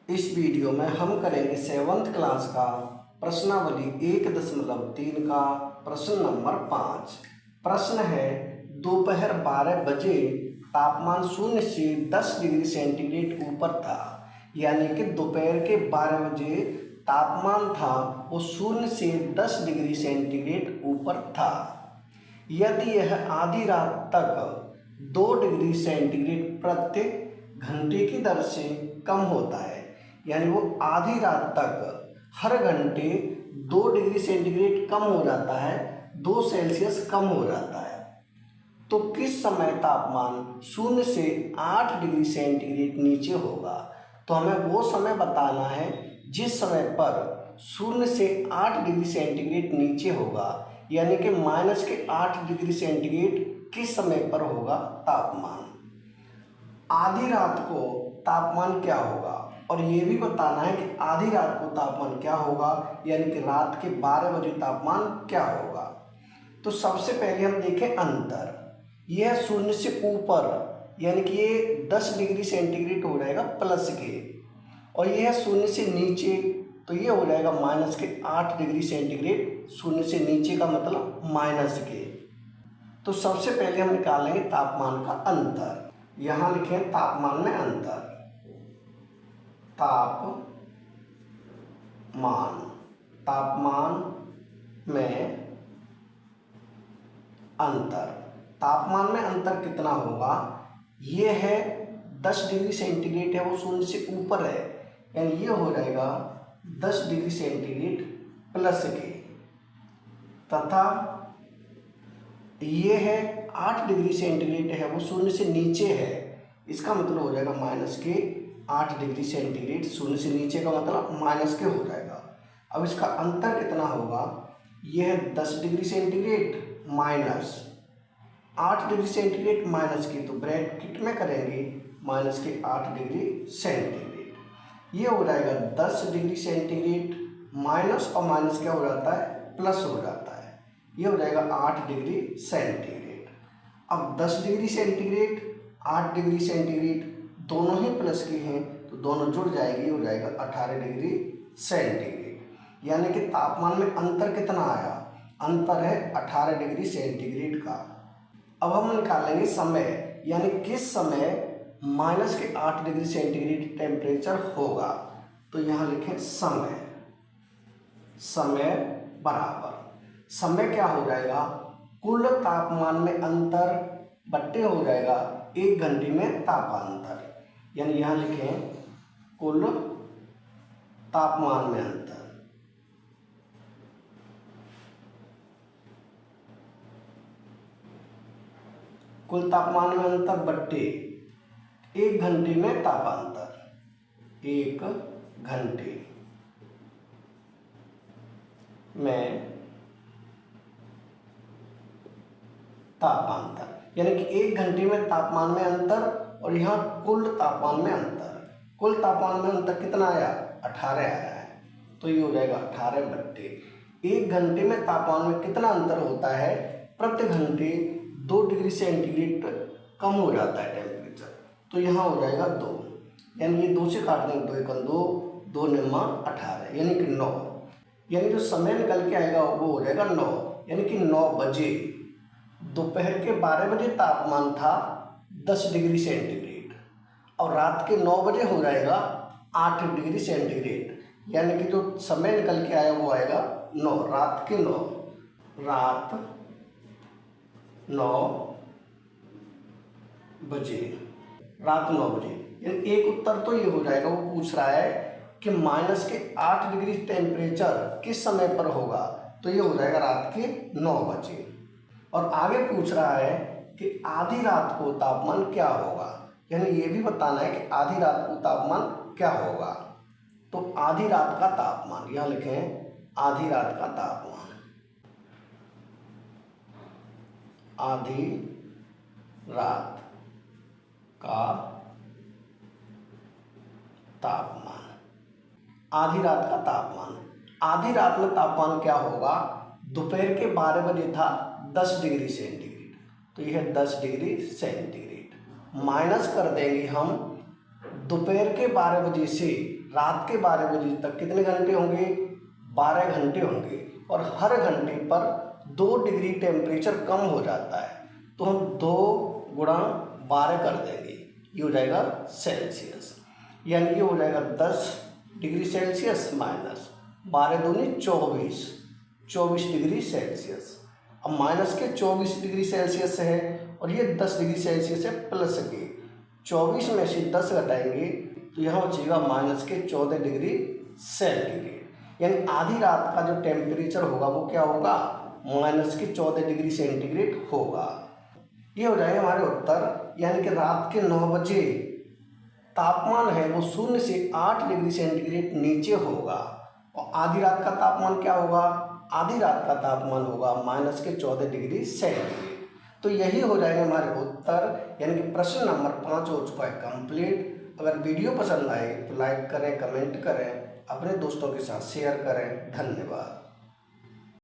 इस वीडियो में हम करेंगे 7th क्लास का प्रश्नावली 1.3 का प्रश्न नंबर 5। प्रश्न है दोपहर 12 बजे तापमान 0 से 10 डिग्री सेंटीग्रेड ऊपर था। यानी कि दोपहर के 12 बजे तापमान था वो 0 से 10 डिग्री सेंटीग्रेड ऊपर था। यदि यह आधी रात तक 2 डिग्री सेंटीग्रेड प्रति घंटे की दर से कम होता है, यानी वो आधी रात तक हर घंटे 2 डिग्री सेंटीग्रेड कम हो जाता है, 2 सेल्सियस कम हो जाता है, तो किस समय तापमान 0 से 8 डिग्री सेंटीग्रेड नीचे होगा। तो हमें वो समय बताना है जिस समय पर 0 से 8 डिग्री सेंटीग्रेड नीचे होगा, यानी कि -8 डिग्री सेंटीग्रेड किस समय पर होगा तापमान। आधी रात को तापमान क्या होगा और ये भी बताना है कि आधी रात को तापमान क्या होगा, यानी कि रात के 12 बजे तापमान क्या होगा। तो सबसे पहले हम देखें अंतर। यह 0 से ऊपर यानी कि ये 10 डिग्री सेंटीग्रेड हो जाएगा प्लस के, और यह 0 से नीचे तो ये हो जाएगा -8 डिग्री सेंटीग्रेड। 0 से नीचे का मतलब माइनस के। तो सबसे पहले हम निकालेंगे तापमान का अंतर। यहाँ लिखें तापमान में अंतर। तापमान में अंतर। तापमान में अंतर कितना होगा, ये है 10 डिग्री सेंटीग्रेड है, वो 0 से ऊपर है, यानी ये हो जाएगा 10 डिग्री सेंटीग्रेड प्लस के, तथा ये है 8 डिग्री सेंटीग्रेड है, वो 0 से नीचे है, इसका मतलब हो जाएगा -8 डिग्री सेंटीग्रेड। 0 से नीचे का मतलब माइनस के हो जाएगा। अब इसका अंतर कितना होगा, यह है 10 degree centigrade minus 8 degree centigrade minus की, तो ब्रैकेट में करेंगे -8 डिग्री सेंटीग्रेड। ये हो जाएगा 10 डिग्री सेंटीग्रेड माइनस, और माइनस क्या हो जाता है, प्लस हो जाता है, ये हो जाएगा 8 डिग्री सेंटीग्रेड। अब 10 डिग्री सेंटीग्रेड 8 डिग्री सेंटीग्रेड दोनों ही प्लस के हैं, तो दोनों जुड़ जाएगी, हो जाएगा 18 डिग्री सेंटीग्रेड। यानी कि तापमान में अंतर कितना आया, अंतर है 18 डिग्री सेंटीग्रेड का। अब हम निकालेंगे समय, यानी किस समय -8 डिग्री सेंटीग्रेड टेम्परेचर होगा। तो यहाँ लिखें समय बराबर, समय क्या हो जाएगा, कुल तापमान में अंतर बट्टे हो जाएगा 1 घंटे में तापांतर, यानी यहाँ लिखें कुल तापमान में अंतर। कुल तापमान में अंतर बट्टे 1 घंटे में तापांतर। 1 घंटे में तापांतर, यानी कि 1 घंटे में तापमान में अंतर, और यहाँ कुल तापमान में अंतर। कुल तापमान में अंतर कितना आया, 18 आया है, तो ये हो जाएगा 18 बट्टे 1 घंटे में तापमान में कितना अंतर होता है, प्रति घंटे 2 डिग्री सेंटीग्रेड कम हो जाता है टेम्परेचर, तो यहाँ हो जाएगा 2, यानी ये 2 से काट देंगे, 2 × 2, 2 9 18, यानी कि 9, यानी जो समय निकल के आएगा वो हो जाएगा 9, यानी कि 9 बजे। दोपहर के 12 बजे तापमान था 10 डिग्री सेंटीग्रेड, और रात के 9 बजे हो जाएगा 8 डिग्री सेंटीग्रेड, यानी कि जो समय निकल के आया वो आएगा 9, रात 9 बजे, यानी एक उत्तर तो ये हो जाएगा। वो पूछ रहा है कि -8 डिग्री टेम्परेचर किस समय पर होगा, तो ये हो जाएगा रात के 9 बजे। और आगे पूछ रहा है कि आधी रात को तापमान क्या होगा, यानी ये भी बताना है कि आधी रात को तापमान क्या होगा। तो आधी रात का तापमान, यहाँ लिखें आधी रात का तापमान। आधी रात का तापमान। आधी रात का तापमान, आधी रात में तापमान क्या होगा, दोपहर के 12 बजे था 10 डिग्री सेंटीग्रेड, तो यह है 10 डिग्री सेंटीग्रेड, माइनस कर देंगे हम दोपहर के 12 बजे से रात के 12 बजे तक कितने घंटे होंगे? 12 घंटे होंगे। और हर घंटे पर 2 डिग्री टेम्परेचर कम हो जाता है, तो हम 2 गुणा 12 कर देंगे, ये हो जाएगा सेल्सियस। यानी ये हो जाएगा 10 डिग्री सेल्सियस माइनस 12 दूनी 24 डिग्री सेल्सियस। अब माइनस के 24 डिग्री सेल्सियस है और ये 10 डिग्री सेल्सियस है प्लस के 24 में से 10 घटाएंगे तो यहाँ बचेगा माइनस के 14 डिग्री सेंटीग्रेड। यानी आधी रात का जो टेम्परेचर होगा वो क्या होगा? माइनस के 14 डिग्री सेंटीग्रेड होगा। ये हो जाएगा हमारे उत्तर। यानी कि रात के 9 बजे तापमान है वो 0 से 8 डिग्री सेंटीग्रेड नीचे होगा। और आधी रात का तापमान क्या होगा? आधी रात का तापमान होगा माइनस के 14 डिग्री सेंटीग्रेड। तो यही हो जाएगा हमारे उत्तर। यानी कि प्रश्न नंबर 5 हो चुका है कंप्लीट। अगर वीडियो पसंद आए तो लाइक करें, कमेंट करें, अपने दोस्तों के साथ शेयर करें। धन्यवाद।